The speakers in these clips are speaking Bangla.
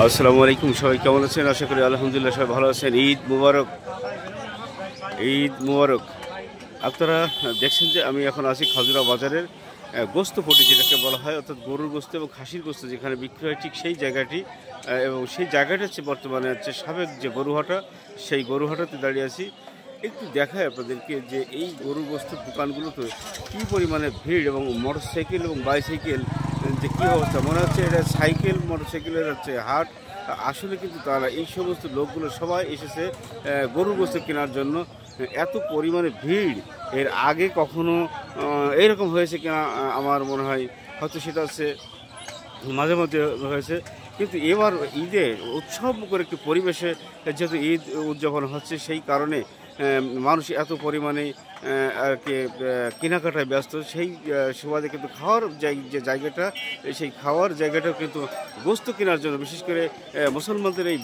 আসসালামু আলাইকুম। সবাই কেমন আছেন? আশা করি আলহামদুলিল্লাহ সবাই ভালো আছেন। ঈদ মুবারক, ঈদ মুবারক। আপনারা দেখছেন যে আমি এখন আছি খাজুরা বাজারের গোস্ত পট্টি, যেটাকে বলা হয়, অর্থাৎ গরুর গোস্ত এবং খাসির গোস্ত যেখানে বিক্রি হয়, ঠিক সেই জায়গাটি। এবং সেই জায়গাটা হচ্ছে বর্তমানে হচ্ছে সাবেক যে গরুহাটা, সেই গরুহাটাতে দাঁড়িয়ে আছি। একটু দেখায় আপনাদেরকে যে এই গরু গোস্তের দোকানগুলোতে কী পরিমাণে ভিড়, এবং মোটরসাইকেল এবং বাইসাইকেল যে কী অবস্থা, মনে হচ্ছে এটা সাইকেল মোটরসাইকেলের হচ্ছে হাট। আসলে কিন্তু তারা এই সমস্ত লোকগুলো সবাই এসেছে গরুর গোস্ত কেনার জন্য। এত পরিমাণে ভিড় এর আগে কখনো এইরকম হয়েছে কিনা আমার মনে হয়, হয়তো সেটা হচ্ছে মাঝে মধ্যে হয়েছে, কিন্তু এবার ঈদে উৎসব করে একটি পরিবেশে, যেহেতু ঈদ উদযাপন হচ্ছে সেই কারণে মানুষ এত পরিমাণে আর কি কেনাকাটায় ব্যস্ত। সেই সুবাদে কিন্তু খাওয়ার যে জায়গাটা, সেই খাওয়ার জায়গাটাও কিন্তু গোস্ত কেনার জন্য, বিশেষ করে মুসলমানদের এই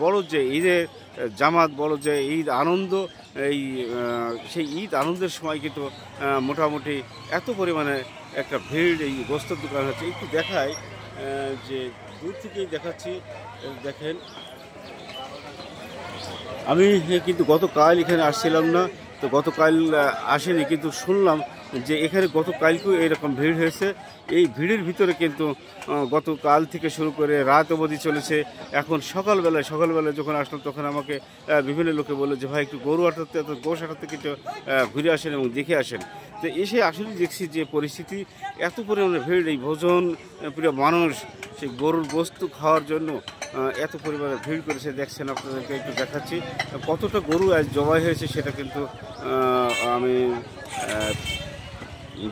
বড় যে ঈদের জামাত, বড় যে ঈদ আনন্দ, সেই ঈদ আনন্দের সময় কিন্তু মোটামুটি এত পরিমাণে একটা ভিড় এই গোস্তের দোকান হচ্ছে। একটু দেখায় যে দূর থেকেই দেখাচ্ছি, দেখেন। আমি কিন্তু গতকাল এখানে আসছিলাম না, তো গতকাল আসেনি, কিন্তু শুনলাম যে এখানে গতকালকেও এরকম ভিড় হয়েছে। এই ভিড়ের ভিতরে কিন্তু গতকাল থেকে শুরু করে রাত অবধি চলেছে। এখন সকালবেলায় যখন আসলাম, তখন আমাকে বিভিন্ন লোকে বললো যে ভাই একটু গরু হাটাতে, গোশ হাটাতে একটু ঘুরে আসেন এবং দেখে আসেন। তো এসে আসলে দেখছি যে পরিস্থিতি, এত পরিমাণে ভিড়, এই ভোজন প্রিয় মানুষ সেই গরুর গোস্ত খাওয়ার জন্য এত পরিমাণে ভিড় করেছে। দেখছেন, আপনাদেরকে একটু দেখাচ্ছি কতটা গরু আজ জবাই হয়েছে, সেটা কিন্তু আমি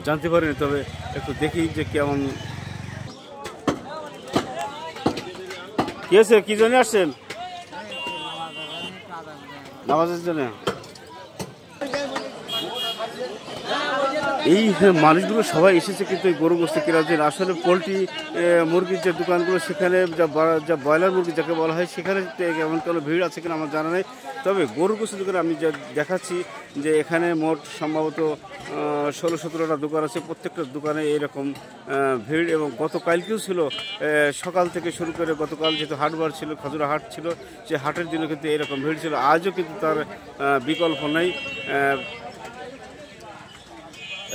জানতে পারিনি, তবে একটু দেখি যে কেমন। কি আছে, কি জন্য আসছেন? নামাজের জন্য। এই মানুষগুলো সবাই এসেছে কিন্তু এই গরু গোস্ত কেনার জন্য। আসলে পোলট্রি মুরগির যে দোকানগুলো, সেখানে যা ব্রয়লার মুরগি যাকে বলা হয়, সেখানে এমন কোনো ভিড় আছে কিনা আমার জানা নেই। তবে গরু গোস্ত দোকানে আমি যা দেখাচ্ছি যে এখানে মোট সম্ভবত 16-17টা দোকান আছে। প্রত্যেকটা দোকানে এরকম ভিড়, এবং গতকালকেও ছিল। সকাল থেকে শুরু করে গতকাল যেহেতু হাটবার ছিল, খাজুরা হাট ছিল, সে হাটের দিনও কিন্তু এরকম ভিড় ছিল। আজও কিন্তু তার বিকল্প নেই,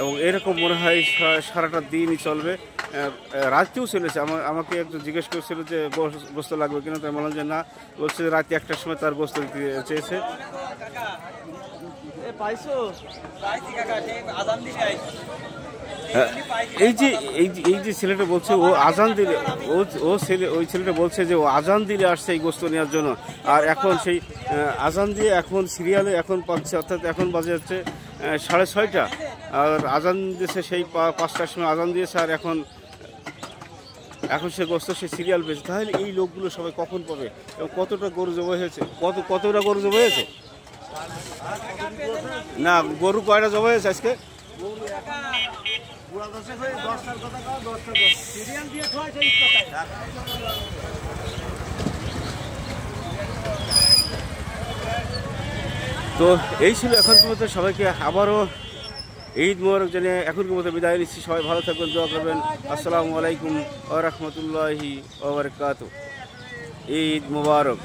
এবং এরকম মনে হয় সারাটা দিনই চলবে। রাত্রেও চলেছে। আমাকে একটু জিজ্ঞেস করছিল যে গোস্ত লাগবে কিনা, তাই বললাম যে না। বলছে রাত 1টার সময় তার গোস্ত দিতে চেয়েছে। এই যে ছেলেটা বলছে ও আজান দিলে, ওই ছেলেটা বলছে যে ও আজান দিলে আসছে এই গোস্ত নেওয়ার জন্য। আর এখন সেই আজান দিয়ে এখন সিরিয়ালে এখন পাচ্ছে, অর্থাৎ এখন বাজে হচ্ছে 6:30, আর আজান দিয়েছে সেই 5টার সময় আজান দিয়েছে, আর এখন সে গোস্ত সে সিরিয়াল পেয়েছে। তাহলে এই লোকগুলো সবাই কখন পাবে, এবং কতটা গরু জবাই হয়েছে, কতটা গরু জবাই হয়েছে? না, গরু কয়টা জবাই হয়েছে আজকে? তো এই ছিল এখন পর্যন্ত। সবাইকে আবারও ঈদ মোবারক জানিয়ে এখনকার মতো বিদায় নিচ্ছি। সবাই ভালো থাকবেন, দোয়া করবেন। আসসালামু আলাইকুম ওয়া রাহমাতুল্লাহি ওয়া বারাকাতুহু। ঈদ মোবারক।